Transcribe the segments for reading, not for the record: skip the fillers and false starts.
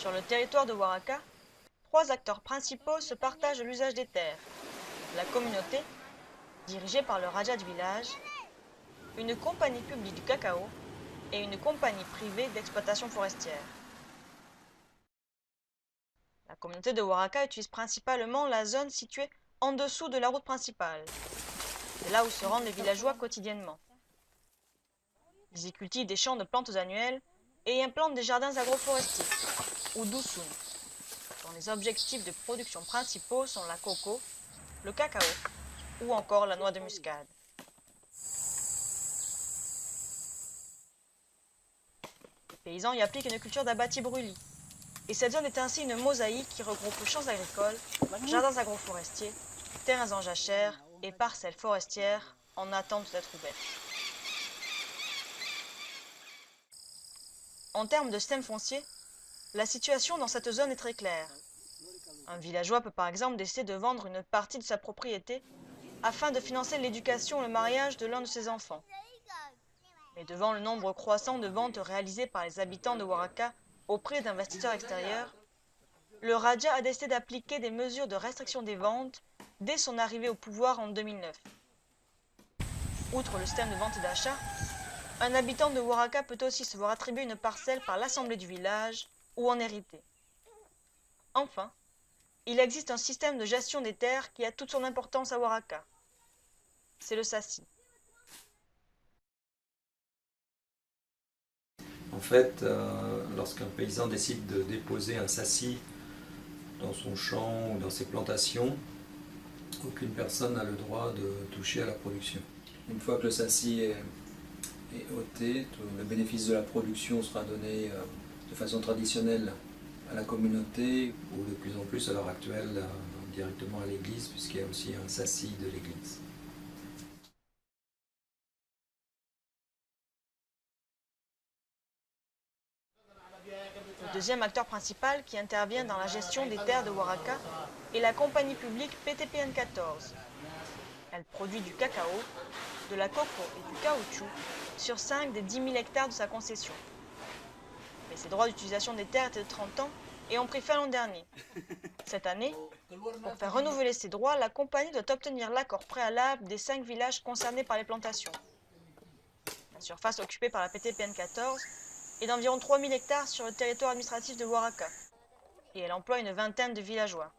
Sur le territoire de Waraka, trois acteurs principaux se partagent l'usage des terres. La communauté, dirigée par le Raja du village, une compagnie publique du cacao et une compagnie privée d'exploitation forestière. La communauté de Waraka utilise principalement la zone située en dessous de la route principale. C'est là où se rendent les villageois quotidiennement. Ils y cultivent des champs de plantes annuelles et y implantent des jardins agroforestiers, ou dusun, dont les objectifs de production principaux sont la coco, le cacao ou encore la noix de muscade. Les paysans y appliquent une culture d'abbati brûlis, et cette zone est ainsi une mosaïque qui regroupe champs agricoles, jardins agroforestiers, terrains en jachère et parcelles forestières en attente d'être ouvertes. En termes de système foncier, la situation dans cette zone est très claire. Un villageois peut par exemple décider de vendre une partie de sa propriété afin de financer l'éducation ou le mariage de l'un de ses enfants. Mais devant le nombre croissant de ventes réalisées par les habitants de Waraka auprès d'investisseurs extérieurs, le Raja a décidé d'appliquer des mesures de restriction des ventes dès son arrivée au pouvoir en 2009. Outre le système de vente et d'achat, un habitant de Waraka peut aussi se voir attribuer une parcelle par l'assemblée du village ou en hériter. Enfin, il existe un système de gestion des terres qui a toute son importance à Waraka. C'est le SACI. En fait, lorsqu'un paysan décide de déposer un sassi dans son champ ou dans ses plantations, aucune personne n'a le droit de toucher à la production. Une fois que le sassi est ôté, le bénéfice de la production sera donné de façon traditionnelle à la communauté. Ou de plus en plus à l'heure actuelle directement à l'église, puisqu'il y a aussi un sassi de l'église. Le deuxième acteur principal qui intervient dans la gestion des terres de Waraka est la compagnie publique PTPN 14. Elle produit du cacao, de la coco et du caoutchouc sur 5 des 10 000 hectares de sa concession. Mais ses droits d'utilisation des terres étaient de 30 ans et ont pris fin l'an dernier. Cette année, pour faire renouveler ses droits, la compagnie doit obtenir l'accord préalable des 5 villages concernés par les plantations. La surface occupée par la PTPN 14 est d'environ 3 000 hectares sur le territoire administratif de Waraka, et elle emploie une vingtaine de villageois.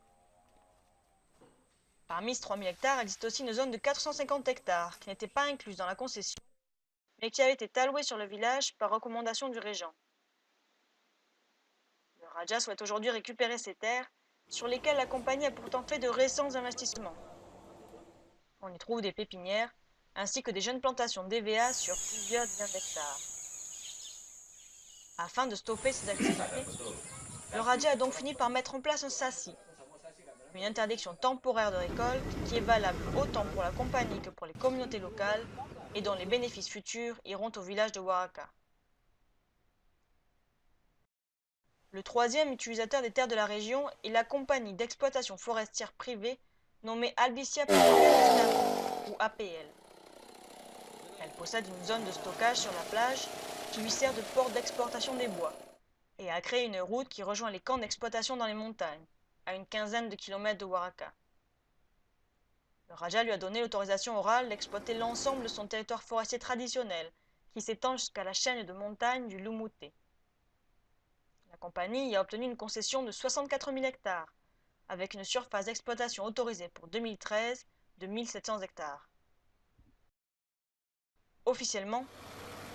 Parmi ces 3 000 hectares existe aussi une zone de 450 hectares qui n'était pas incluse dans la concession, mais qui avait été allouée sur le village par recommandation du régent. Le Raja souhaite aujourd'hui récupérer ces terres, sur lesquelles la compagnie a pourtant fait de récents investissements. On y trouve des pépinières, ainsi que des jeunes plantations d'EVA sur plusieurs dizaines d'hectares. Afin de stopper ces activités, le Raja a donc fini par mettre en place un SACI, une interdiction temporaire de récolte qui est valable autant pour la compagnie que pour les communautés locales et dont les bénéfices futurs iront au village de Waraka. Le troisième utilisateur des terres de la région est la compagnie d'exploitation forestière privée nommée Albizia Petroleum ou APL. Elle possède une zone de stockage sur la plage qui lui sert de port d'exportation des bois et a créé une route qui rejoint les camps d'exploitation dans les montagnes, à une quinzaine de kilomètres de Waraka. Le Raja lui a donné l'autorisation orale d'exploiter l'ensemble de son territoire forestier traditionnel qui s'étend jusqu'à la chaîne de montagnes du Lumuté. La compagnie y a obtenu une concession de 64 000 hectares, avec une surface d'exploitation autorisée pour 2013 de 1 700 hectares. Officiellement,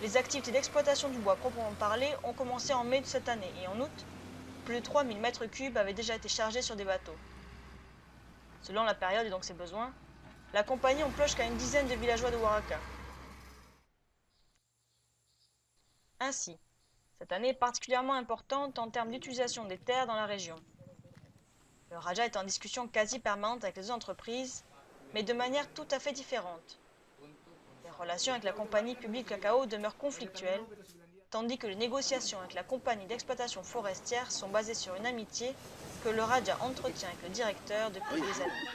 les activités d'exploitation du bois proprement parlé ont commencé en mai de cette année et en août, plus de 3 000 mètres cubes avaient déjà été chargés sur des bateaux. Selon la période et donc ses besoins, la compagnie emploie jusqu'à une dizaine de villageois de Waraka. Ainsi, cette année est particulièrement importante en termes d'utilisation des terres dans la région. Le Raja est en discussion quasi permanente avec les entreprises, mais de manière tout à fait différente. Les relations avec la compagnie publique cacao demeurent conflictuelles, tandis que les négociations avec la compagnie d'exploitation forestière sont basées sur une amitié que le Raja entretient avec le directeur depuis des années.